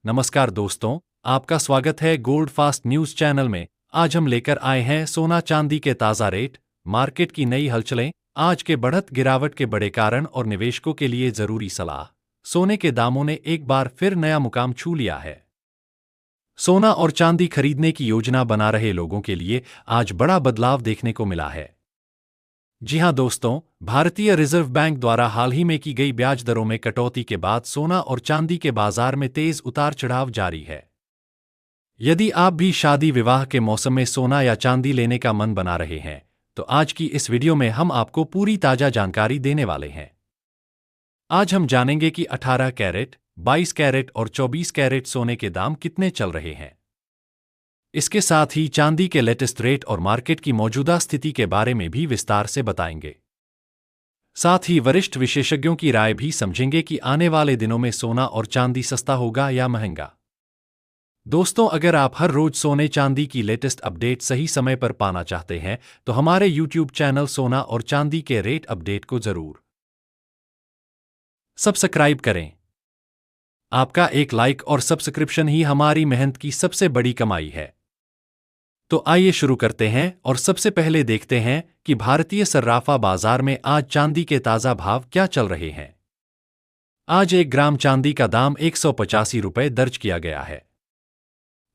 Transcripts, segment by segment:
नमस्कार दोस्तों, आपका स्वागत है गोल्ड फास्ट न्यूज चैनल में। आज हम लेकर आए हैं सोना चांदी के ताज़ा रेट, मार्केट की नई हलचलें, आज के बढ़त गिरावट के बड़े कारण और निवेशकों के लिए जरूरी सलाह। सोने के दामों ने एक बार फिर नया मुकाम छू लिया है। सोना और चांदी खरीदने की योजना बना रहे लोगों के लिए आज बड़ा बदलाव देखने को मिला है। जी हां दोस्तों, भारतीय रिजर्व बैंक द्वारा हाल ही में की गई ब्याज दरों में कटौती के बाद सोना और चांदी के बाजार में तेज उतार चढ़ाव जारी है। यदि आप भी शादी विवाह के मौसम में सोना या चांदी लेने का मन बना रहे हैं, तो आज की इस वीडियो में हम आपको पूरी ताजा जानकारी देने वाले हैं। आज हम जानेंगे कि 18 कैरेट, 22 कैरेट और 24 कैरेट सोने के दाम कितने चल रहे हैं। इसके साथ ही चांदी के लेटेस्ट रेट और मार्केट की मौजूदा स्थिति के बारे में भी विस्तार से बताएंगे। साथ ही वरिष्ठ विशेषज्ञों की राय भी समझेंगे कि आने वाले दिनों में सोना और चांदी सस्ता होगा या महंगा। दोस्तों, अगर आप हर रोज सोने चांदी की लेटेस्ट अपडेट सही समय पर पाना चाहते हैं, तो हमारे YouTube चैनल सोना और चांदी के रेट अपडेट को जरूर सब्सक्राइब करें। आपका एक लाइक और सब्सक्रिप्शन ही हमारी मेहनत की सबसे बड़ी कमाई है। तो आइए शुरू करते हैं और सबसे पहले देखते हैं कि भारतीय सर्राफा बाजार में आज चांदी के ताजा भाव क्या चल रहे हैं। आज 1 ग्राम चांदी का दाम 185 रुपये दर्ज किया गया है।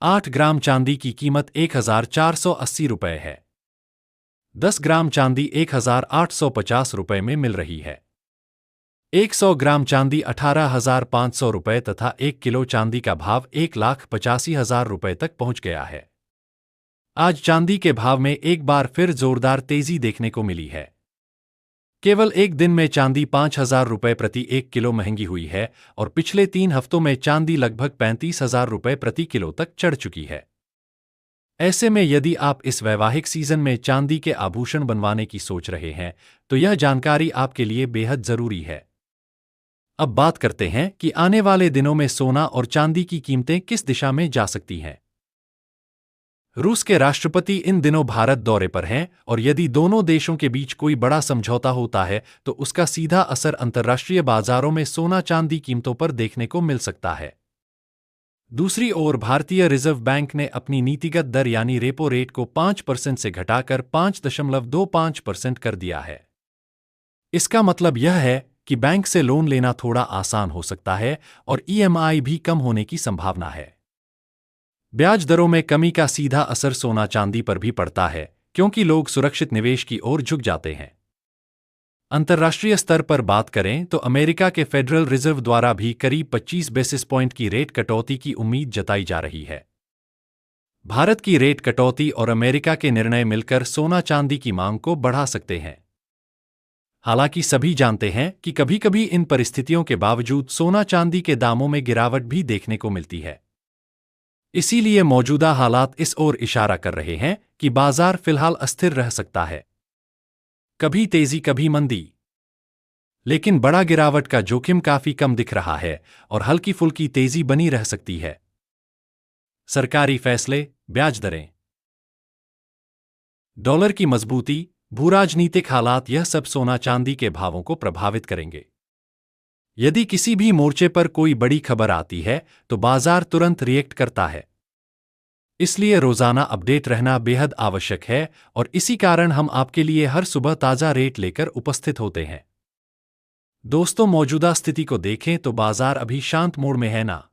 8 ग्राम चांदी की कीमत 1480 रुपये है। 10 ग्राम चांदी 1850 रुपये में मिल रही है। 100 ग्राम चांदी 18,500 रुपये तथा 1 किलो चांदी का भाव 1,85,000 रुपये तक पहुंच गया है। आज चांदी के भाव में एक बार फिर जोरदार तेजी देखने को मिली है। केवल एक दिन में चांदी 5,000 रुपये प्रति 1 किलो महंगी हुई है और पिछले 3 हफ्तों में चांदी लगभग 35,000 रुपये प्रति किलो तक चढ़ चुकी है। ऐसे में यदि आप इस वैवाहिक सीजन में चांदी के आभूषण बनवाने की सोच रहे हैं, तो यह जानकारी आपके लिए बेहद जरूरी है। अब बात करते हैं कि आने वाले दिनों में सोना और चांदी की कीमतें किस दिशा में जा सकती हैं। रूस के राष्ट्रपति इन दिनों भारत दौरे पर हैं और यदि दोनों देशों के बीच कोई बड़ा समझौता होता है, तो उसका सीधा असर अंतर्राष्ट्रीय बाजारों में सोना चांदी कीमतों पर देखने को मिल सकता है। दूसरी ओर भारतीय रिजर्व बैंक ने अपनी नीतिगत दर यानी रेपो रेट को 5% से घटाकर 5.25% कर दिया है। इसका मतलब यह है कि बैंक से लोन लेना थोड़ा आसान हो सकता है और EMI भी कम होने की संभावना है। ब्याज दरों में कमी का सीधा असर सोना चांदी पर भी पड़ता है, क्योंकि लोग सुरक्षित निवेश की ओर झुक जाते हैं। अंतर्राष्ट्रीय स्तर पर बात करें तो अमेरिका के फेडरल रिजर्व द्वारा भी करीब 25 बेसिस पॉइंट की रेट कटौती की उम्मीद जताई जा रही है। भारत की रेट कटौती और अमेरिका के निर्णय मिलकर सोना चांदी की मांग को बढ़ा सकते हैं। हालांकि सभी जानते हैं कि कभी-कभी इन परिस्थितियों के बावजूद सोना चांदी के दामों में गिरावट भी देखने को मिलती है। इसीलिए मौजूदा हालात इस ओर इशारा कर रहे हैं कि बाजार फिलहाल अस्थिर रह सकता है। कभी तेजी कभी मंदी, लेकिन बड़ा गिरावट का जोखिम काफी कम दिख रहा है और हल्की फुल्की तेजी बनी रह सकती है। सरकारी फैसले, ब्याज दरें, डॉलर की मजबूती, भूराजनीतिक हालात, यह सब सोना चांदी के भावों को प्रभावित करेंगे। यदि किसी भी मोर्चे पर कोई बड़ी खबर आती है, तो बाजार तुरंत रिएक्ट करता है। इसलिए रोजाना अपडेट रहना बेहद आवश्यक है और इसी कारण हम आपके लिए हर सुबह ताजा रेट लेकर उपस्थित होते हैं। दोस्तों, मौजूदा स्थिति को देखें तो बाजार अभी शांत मोड में है, ना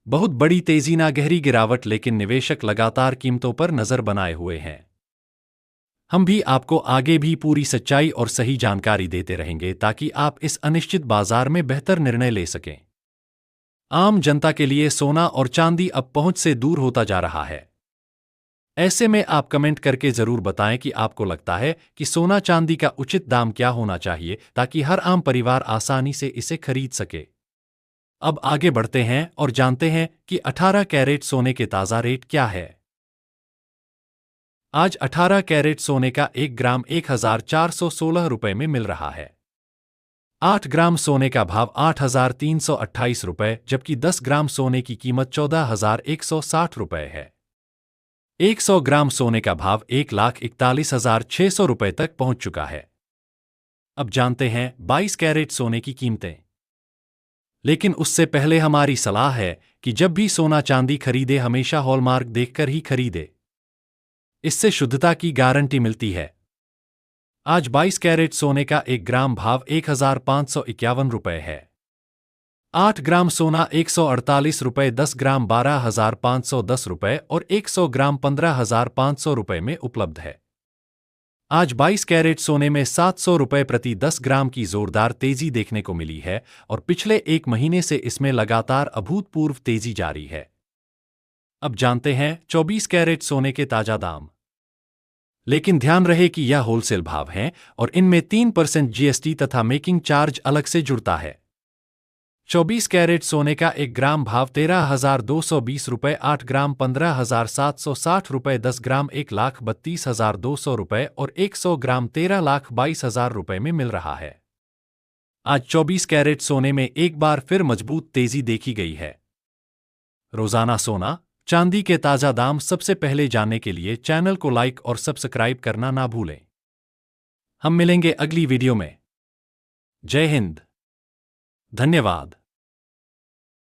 बहुत बड़ी तेजी ना गहरी गिरावट, लेकिन निवेशक लगातार कीमतों पर नजर बनाए हुए हैं। हम भी आपको आगे भी पूरी सच्चाई और सही जानकारी देते रहेंगे ताकि आप इस अनिश्चित बाजार में बेहतर निर्णय ले सकें। आम जनता के लिए सोना और चांदी अब पहुंच से दूर होता जा रहा है। ऐसे में आप कमेंट करके जरूर बताएं कि आपको लगता है कि सोना चांदी का उचित दाम क्या होना चाहिए, ताकि हर आम परिवार आसानी से इसे खरीद सके। अब आगे बढ़ते हैं और जानते हैं कि 18 कैरेट सोने के ताजा रेट क्या है। आज 18 कैरेट सोने का 1 ग्राम 1416 रुपये में मिल रहा है। 8 ग्राम सोने का भाव 8,328 रुपये, जबकि 10 ग्राम सोने की कीमत 14,160 रुपये है। 100 ग्राम सोने का भाव 1,41,600 रुपये तक पहुंच चुका है। अब जानते हैं 22 कैरेट सोने की कीमतें। लेकिन उससे पहले हमारी सलाह है कि जब भी सोना चांदी खरीदे हमेशा हॉलमार्क देखकर ही खरीदे। इससे शुद्धता की गारंटी मिलती है। आज 22 कैरेट सोने का 1 ग्राम भाव 1,551 रुपये है। 8 ग्राम सोना 148 रुपये, 10 ग्राम 12,510 रुपये और 100 ग्राम 15,500 रुपये में उपलब्ध है। आज 22 कैरेट सोने में 700 रुपये प्रति 10 ग्राम की जोरदार तेजी देखने को मिली है और पिछले एक महीने से इसमें लगातार अभूतपूर्व तेजी जारी है। अब जानते हैं 24 कैरेट सोने के ताजा दाम। लेकिन ध्यान रहे कि यह होलसेल भाव हैं और इनमें 3% जीएसटी तथा मेकिंग चार्ज अलग से जुड़ता है। 24 कैरेट सोने का 1 ग्राम भाव 13,220 रुपये, 8 ग्राम 15,760 रुपये, 10 ग्राम 1,32,200 रुपये और 100 ग्राम 13,22,000 रुपये में मिल रहा है। आज 24 कैरेट सोने में एक बार फिर मजबूत तेजी देखी गई है। रोजाना सोना चांदी के ताजा दाम सबसे पहले जानने के लिए चैनल को लाइक और सब्सक्राइब करना ना भूलें। हम मिलेंगे अगली वीडियो में। जय हिंद। धन्यवाद।